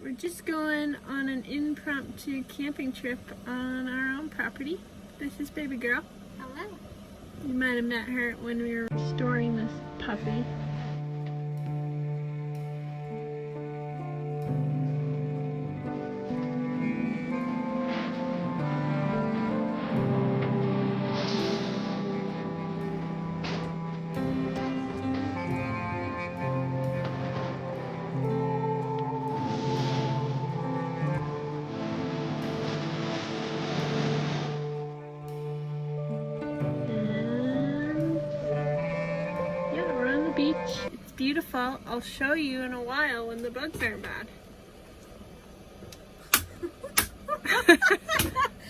We're just going on an impromptu camping trip on our own property. This is Baby Girl. Hello. You might have met her when we were storing this puppy. Beach. It's beautiful. I'll show you in a while when the bugs aren't bad.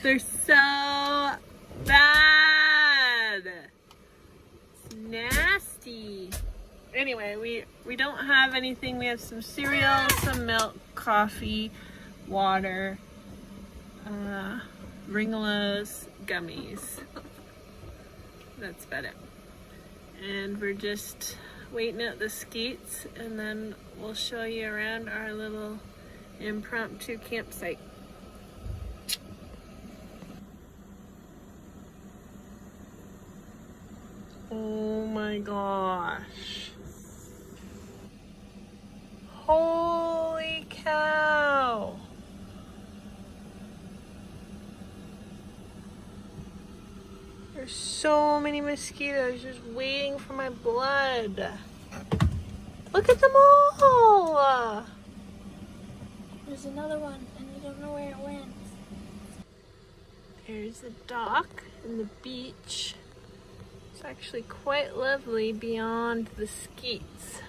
They're so bad. It's nasty. Anyway, we don't have anything. We have some cereal, some milk, coffee, water, Ringolos, gummies. That's about it. And we're just waiting at the skeets, and then we'll show you around our little impromptu campsite. Oh my gosh. Holy cow. There's so many mosquitoes just waiting for my blood. Look at them all! There's another one, and I don't know where it went. There's the dock and the beach. It's actually quite lovely beyond the skeets.